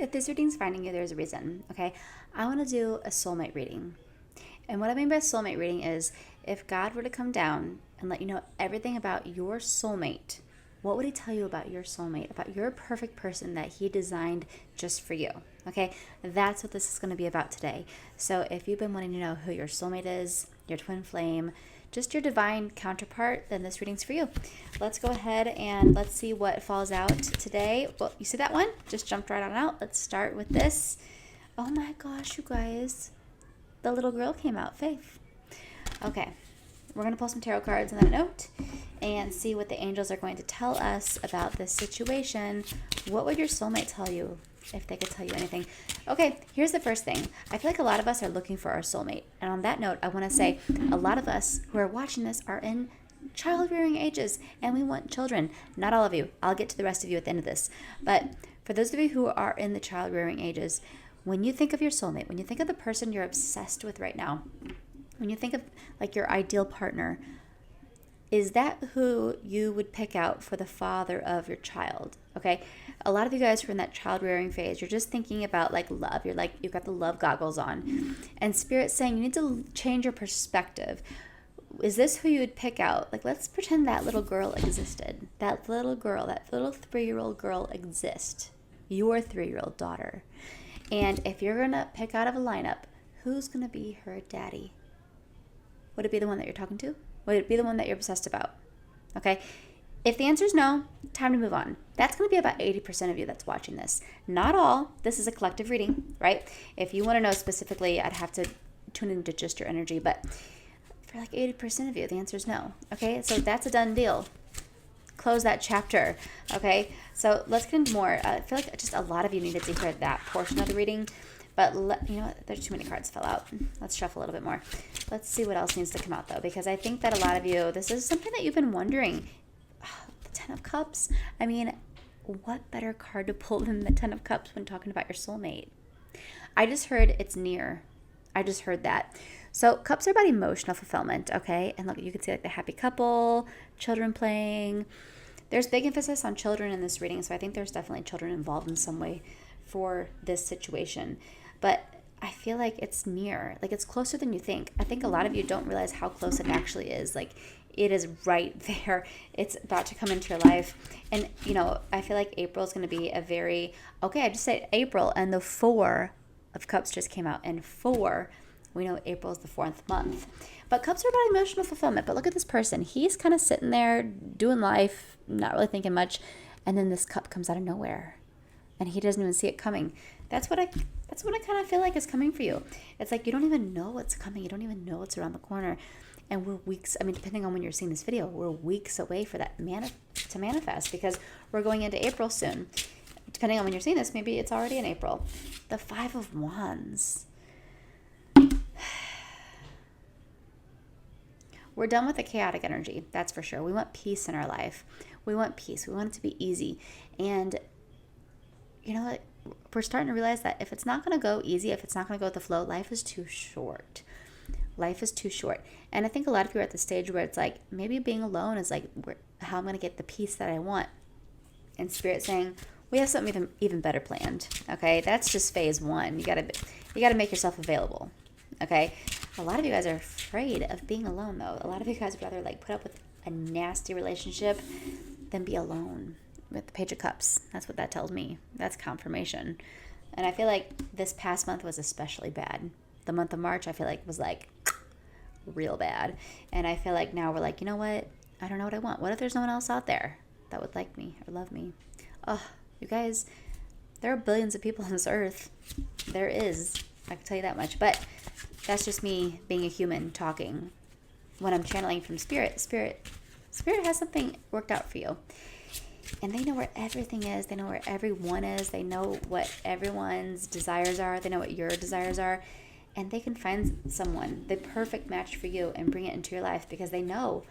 If this reading's finding you, there's a reason, okay? I want to do a soulmate reading. And what I mean by soulmate reading is if God were to come down and let you know everything about your soulmate, what would he tell you about your soulmate, about your perfect person that he designed just for you? Okay, that's what this is going to be about today. So if you've been wanting to know who your soulmate is, your twin flame, just your divine counterpart, then this reading's for you. Let's go ahead and let's see what falls out today. Well, you see that one? Just jumped right on out. Let's start with this. Oh my gosh, you guys. The little girl came out, Faith. Okay, we're going to pull some tarot cards on that note and see what the angels are going to tell us about this situation. What would your soulmate tell you if they could tell you anything? Okay, here's the first thing. I feel like a lot of us are looking for our soulmate. And on that note, I want to say a lot of us who are watching this are in child-rearing ages and we want children. Not all of you. I'll get to the rest of you at the end of this. But for those of you who are in the child-rearing ages, when you think of your soulmate, when you think of the person you're obsessed with right now, when you think of like your ideal partner, is that who you would pick out for the father of your child? Okay, a lot of you guys who are in that child rearing phase, you're just thinking about like love. You're like, you've got the love goggles on, and Spirit's saying you need to change your perspective. Is this who you would pick out? Like, let's pretend that little girl existed. That little girl, that little 3-year-old girl exists. Your 3-year-old daughter. And if you're going to pick out of a lineup, who's going to be her daddy? Would it be the one that you're talking to? Would it be the one that you're obsessed about? Okay. If the answer is no, time to move on. That's going to be about 80% of you that's watching this. Not all. This is a collective reading, right? If you want to know specifically, I'd have to tune into just your energy. But for like 80% of you, the answer is no. Okay. So that's a done deal. Close that chapter. Okay. So let's get into more. I feel like just a lot of you needed to hear that portion of the reading. But you know what? There's too many cards fell out. Let's shuffle a little bit more. Let's see what else needs to come out, though, because I think that a lot of you, this is something that you've been wondering. Oh, the Ten of Cups. I mean, what better card to pull than the Ten of Cups when talking about your soulmate? I just heard it's near. I just heard that. So cups are about emotional fulfillment, okay? And look, you can see like the happy couple, children playing. There's big emphasis on children in this reading, so I think there's definitely children involved in some way for this situation. But I feel like it's near, like it's closer than you think. I think a lot of you don't realize how close it actually is. Like it is right there. It's about to come into your life. And, you know, I feel like April is going to be a very, okay, I just said April and the 4 of Cups just came out. And 4, we know April is the 4th month. But Cups are about emotional fulfillment. But look at this person. He's kind of sitting there doing life, not really thinking much. And then this cup comes out of nowhere. And he doesn't even see it coming. That's what I kind of feel like is coming for you. It's like you don't even know what's coming. You don't even know what's around the corner. And we're weeks, I mean, depending on when you're seeing this video, we're weeks away for that to manifest because we're going into April soon. Depending on when you're seeing this, maybe it's already in April. The 5 of Wands. We're done with the chaotic energy, that's for sure. We want peace in our life. We want peace. We want it to be easy. And you know what? We're starting to realize that if it's not going to go easy, if it's not going to go with the flow, life is too short. Life is too short. And I think a lot of you are at the stage where it's like, maybe being alone is like how I'm going to get the peace that I want. And Spirit saying, we have something even better planned. Okay, that's just phase 1. You gotta make yourself available. Okay, a lot of you guys are afraid of being alone, though. A lot of you guys would rather like put up with a nasty relationship than be alone. With the Page of Cups. That's what that tells me. That's confirmation. And I feel like this past month was especially bad. The month of March, I feel like was like real bad. And I feel like now we're like, you know what? I don't know what I want. What if there's no one else out there that would like me or love me? Oh, you guys, there are billions of people on this earth. There is. I can tell you that much. But that's just me being a human talking. When I'm channeling from Spirit has something worked out for you. And they know where everything is. They know where everyone is. They know what everyone's desires are. They know what your desires are. And they can find someone, the perfect match for you, and bring it into your life because they know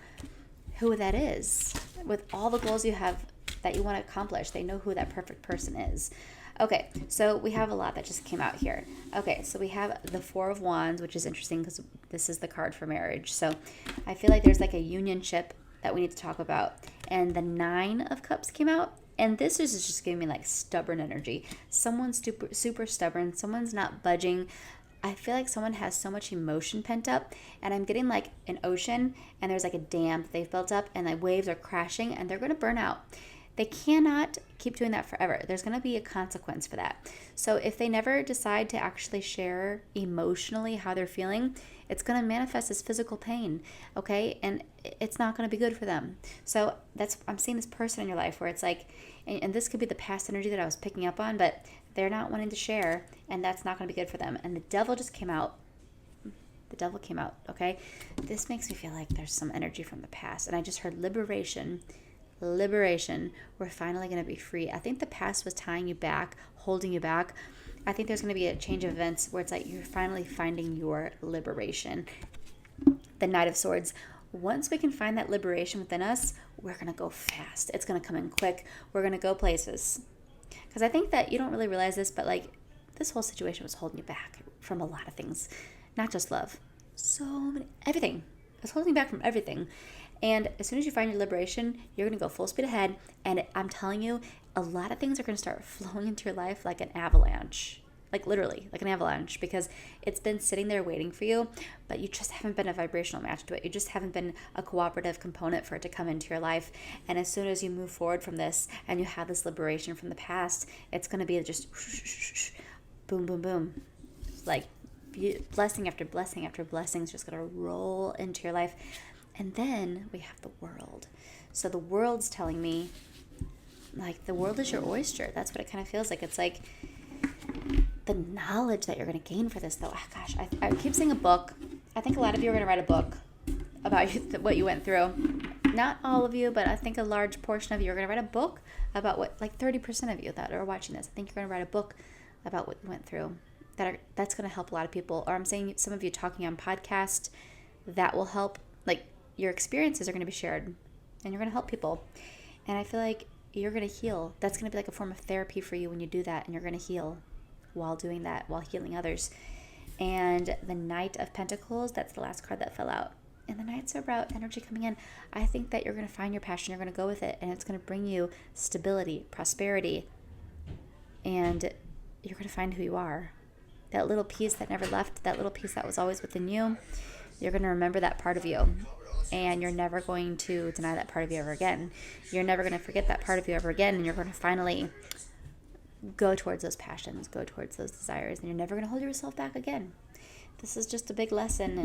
who that is. With all the goals you have that you want to accomplish, they know who that perfect person is. Okay, so we have a lot that just came out here. Okay, so we have the 4 of Wands, which is interesting because this is the card for marriage. So I feel like there's like a unionship that we need to talk about. And the 9 of Cups came out. And this is just giving me like stubborn energy. Someone's super stubborn. Someone's not budging. I feel like someone has so much emotion pent up, and I'm getting like an ocean, and there's like a dam that they've built up, and the waves are crashing, and they're going to burn out. They cannot keep doing that forever. There's going to be a consequence for that. So if they never decide to actually share emotionally how they're feeling, it's going to manifest as physical pain, okay? And it's not going to be good for them. So I'm seeing this person in your life where it's like, and this could be the past energy that I was picking up on, but they're not wanting to share, and that's not going to be good for them. And the devil just came out. The devil came out, okay? This makes me feel like there's some energy from the past. And I just heard liberation. We're finally going to be free. I think the past was tying you back, holding you back. I think there's going to be a change of events where it's like you're finally finding your liberation. The Knight of Swords. Once we can find that liberation within us, we're going to go fast. It's going to come in quick. We're going to go places. Because I think that you don't really realize this, but like this whole situation was holding you back from a lot of things. Not just love. Everything. It's holding you back from everything. And as soon as you find your liberation, you're going to go full speed ahead. And I'm telling you, a lot of things are going to start flowing into your life like an avalanche. Like literally, like an avalanche. Because it's been sitting there waiting for you, but you just haven't been a vibrational match to it. You just haven't been a cooperative component for it to come into your life. And as soon as you move forward from this and you have this liberation from the past, it's going to be just boom, boom, boom. Like blessing after blessing after blessing is just going to roll into your life. And then we have the world. So the world's telling me, like, the world is your oyster. That's what it kind of feels like. It's like the knowledge that you're going to gain for this, though. Oh, gosh, I keep saying a book. I think a lot of you are going to write a book about what you went through. Not all of you, but I think a large portion of you are going to write a book about what, like 30% of you that are watching this. I think you're going to write a book about what you went through. That's going to help a lot of people. Or I'm saying some of you talking on podcast, that will help. Like, your experiences are going to be shared, and you're going to help people. And I feel like you're going to heal. That's going to be like a form of therapy for you when you do that, and you're going to heal while doing that, while healing others. And the Knight of Pentacles, that's the last card that fell out. And the Knights are about energy coming in. I think that you're going to find your passion, you're going to go with it, and it's going to bring you stability, prosperity, and you're going to find who you are. That little piece that never left, that little piece that was always within you, you're going to remember that part of you. And you're never going to deny that part of you ever again. You're never going to forget that part of you ever again. And you're going to finally go towards those passions, go towards those desires. And you're never going to hold yourself back again. This is just a big lesson.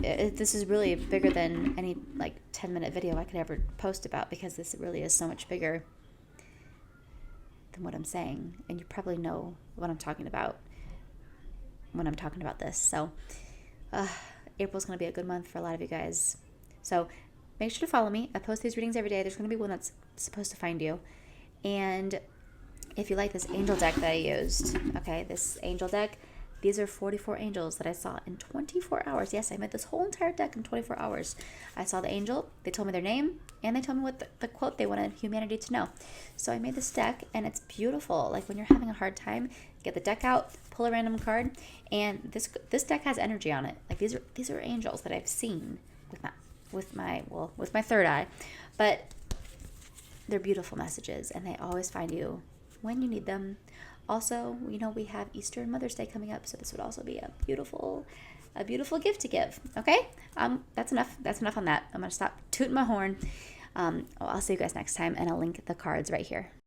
And this is really bigger than any like 10-minute video I could ever post about, because this really is so much bigger than what I'm saying. And you probably know what I'm talking about when I'm talking about this. So April's going to be a good month for a lot of you guys. So make sure to follow me. I post these readings every day. There's going to be one that's supposed to find you. And if you like this angel deck that I used, okay, this angel deck, these are 44 angels that I saw in 24 hours. Yes, I made this whole entire deck in 24 hours. I saw the angel, they told me their name, and they told me what the quote they wanted humanity to know. So I made this deck, and it's beautiful. Like when you're having a hard time, get the deck out, pull a random card, and this deck has energy on it. Like these are angels that I've seen with my third eye, but they're beautiful messages, and they always find you when you need them. Also, we have Easter and Mother's Day coming up, so this would also be a beautiful gift to give. Okay, that's enough on that. I'm gonna stop tooting my horn. I'll see you guys next time, and I'll link the cards right here.